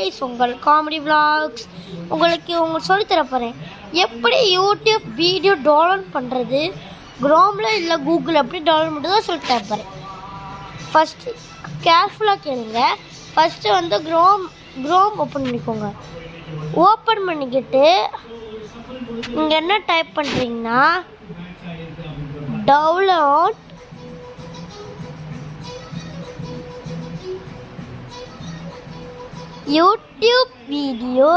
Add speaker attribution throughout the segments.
Speaker 1: Guys, உங்கள் comedy vlogs உங்களுக்கு சொல்லித்தர போகிறேன். எப்படி யூடியூப் வீடியோ டவுன்லோட் பண்ணுறது, க்ரோமில் இல்லை கூகுள் எப்படி டவுன்லோட் பண்ணுறதோ சொல்லித்தர போகிறேன். ஃபஸ்ட்டு கேர்ஃபுல்லாக கேளுங்க. ஃபஸ்ட்டு வந்து க்ரோம் ஓப்பன் பண்ணிக்கோங்க. ஓப்பன் பண்ணிக்கிட்டு இங்கே என்ன டைப் பண்ணுறீங்கன்னா டவுன்லோட் யூடியூப் வீடியோ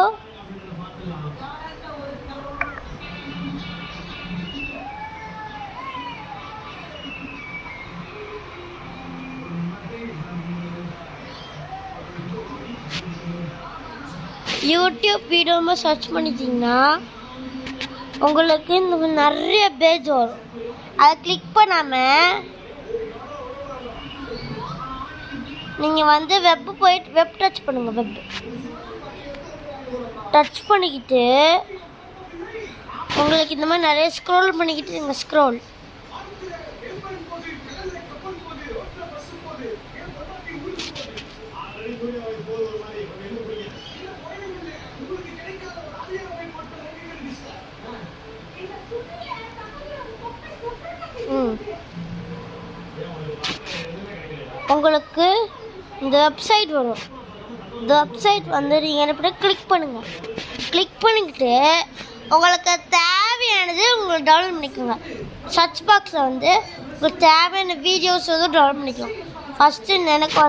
Speaker 1: சர்ச் பண்ணிட்டீங்கன்னா உங்களுக்கு இந்த நிறைய பேஜ் வரும். அதை கிளிக் பண்ணாமல் நீங்கள் வந்து வெப் டச் பண்ணுங்கள். வெப் டச் பண்ணிக்கிட்டு உங்களுக்கு இந்த மாதிரி நிறைய ஸ்க்ரோல் பண்ணிக்கிட்டு இங்கே ஸ்க்ரோல் உங்களுக்கு இந்த வெப்சைட் வரும். இந்த வெப்சைட் வந்து நீங்கள் என்ன பண்ண கிளிக் பண்ணுங்கள். கிளிக் பண்ணிக்கிட்டு உங்களுக்கு தேவையானது உங்களுக்கு டவுன்லோட் பண்ணிக்கோங்க. சர்ச் பாக்ஸில் வந்து உங்களுக்கு தேவையான வீடியோஸ் வந்து டவுன்லோட் பண்ணிக்கலாம். ஃபஸ்ட்டு எனக்கு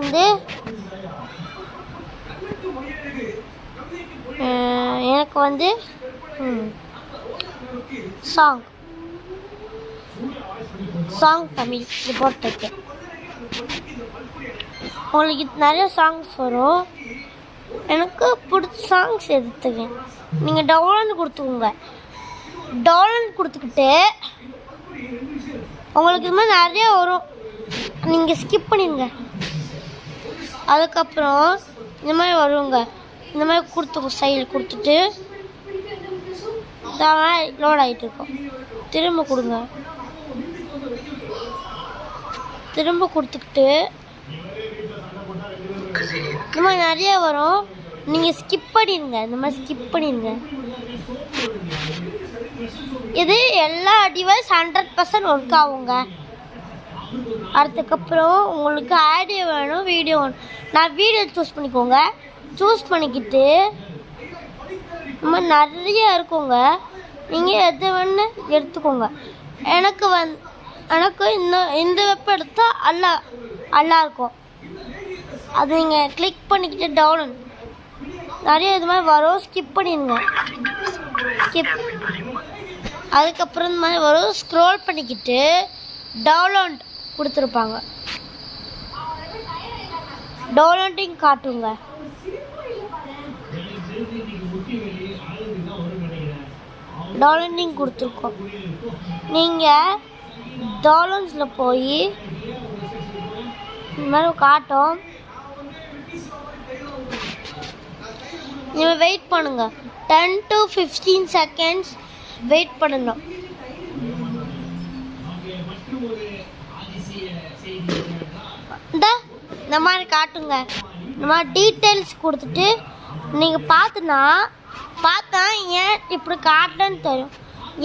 Speaker 1: வந்து சாங் தமிழ் ரிப்போர்ட் இருக்கேன். உங்களுக்கு நிறைய சாங்ஸ் வரும். எனக்கு பிடிச்ச சாங்ஸ் எடுத்துக்கேன். நீங்கள் டவுன்லோட் கொடுத்துக்கோங்க. டவுன்லோட் கொடுத்துக்கிட்டு உங்களுக்கு இது மாதிரி நிறைய வரும். நீங்கள் ஸ்கிப் பண்ணிடுங்க. அதுக்கப்புறம் இந்த மாதிரி வருங்க. இந்த மாதிரி கொடுத்துக்கோ. சைடில் கொடுத்துட்டு லோட் ஆகிட்டு இருக்கும். திரும்ப கொடுங்க. திரும்ப கொடுத்துக்கிட்டு இந்த மாதிரி நிறைய வரும். நீங்கள் ஸ்கிப் பண்ணிடுங்க. இந்த மாதிரி ஸ்கிப் பண்ணிடுங்க. இது எல்லா டிவைஸ் 100% ஒர்க் ஆகுங்க. அதுக்கப்புறம் உங்களுக்கு ஆடியோ வேணும், வீடியோ வேணும். நான் வீடியோ சூஸ் பண்ணிக்கோங்க. சூஸ் பண்ணிக்கிட்டு இந்த மாதிரி நிறைய இருக்குங்க. நீங்கள் எது வேணுன்னு எடுத்துக்கோங்க. எனக்கு இந்த வெப் எடுத்தால் நல்லா இருக்கும். அது நீங்கள் கிளிக் பண்ணிக்கிட்டு டவுன்லோட் நிறைய இது மாதிரி வரும். ஸ்கிப் பண்ணிடுங்க. அதுக்கப்புறம் இந்த மாதிரி வரும். ஸ்க்ரோல் பண்ணிக்கிட்டு டவுன்லோட் கொடுத்துருப்பாங்க. டவுன்லோடிங் காட்டுங்க. டவுன்லோடிங் கொடுத்துருக்கோம். நீங்கள் டவுன்லோட்ஸில் போய் இந்த மாதிரி காட்டும். நீங்கள் வெயிட் பண்ணுங்க. 10 to 15 seconds வெயிட் பண்ணணும். இந்த மாதிரி காட்டுங்க. இந்த மாதிரி டீட்டெயில்ஸ் கொடுத்துட்டு நீங்கள் பார்த்தா ஏன் இப்படி காட்டலன்னு தெரியும்.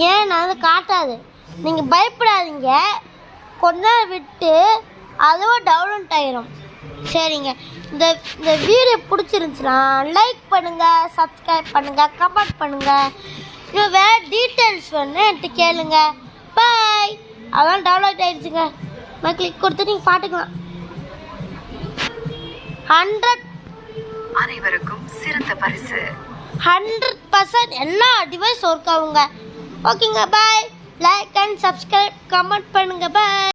Speaker 1: ஏன் நான் வந்து காட்டாது. நீங்கள் பயப்படாதீங்க. கொஞ்ச நேரம் விட்டு அதுவும் டவுன்லோட் ஆயிரும். சரிங்க. இந்த வீடியோ பிடிச்சிருந்துச்சுன்னா லைக் பண்ணுங்கள், சப்ஸ்கிரைப் பண்ணுங்கள், கமெண்ட் பண்ணுங்கள். இன்னும் வேறு டீட்டெயில்ஸ் வேணும்னு என்கிட்ட கேளுங்க. பாய். அதெல்லாம் டவுன்லோட் ஆகிடுச்சுங்க. நான் கிளிக் கொடுத்து நீங்கள் பார்த்துக்கலாம். 100
Speaker 2: அனைவருக்கும் சிறந்த பரிசு.
Speaker 1: 100% எல்லா டிவைஸ் ஒர்க் ஆகுங்க. ஓகேங்க. பாய். லைக் அண்ட் சப்ஸ்கிரைப், கமெண்ட் பண்ணுங்கள். பாய்.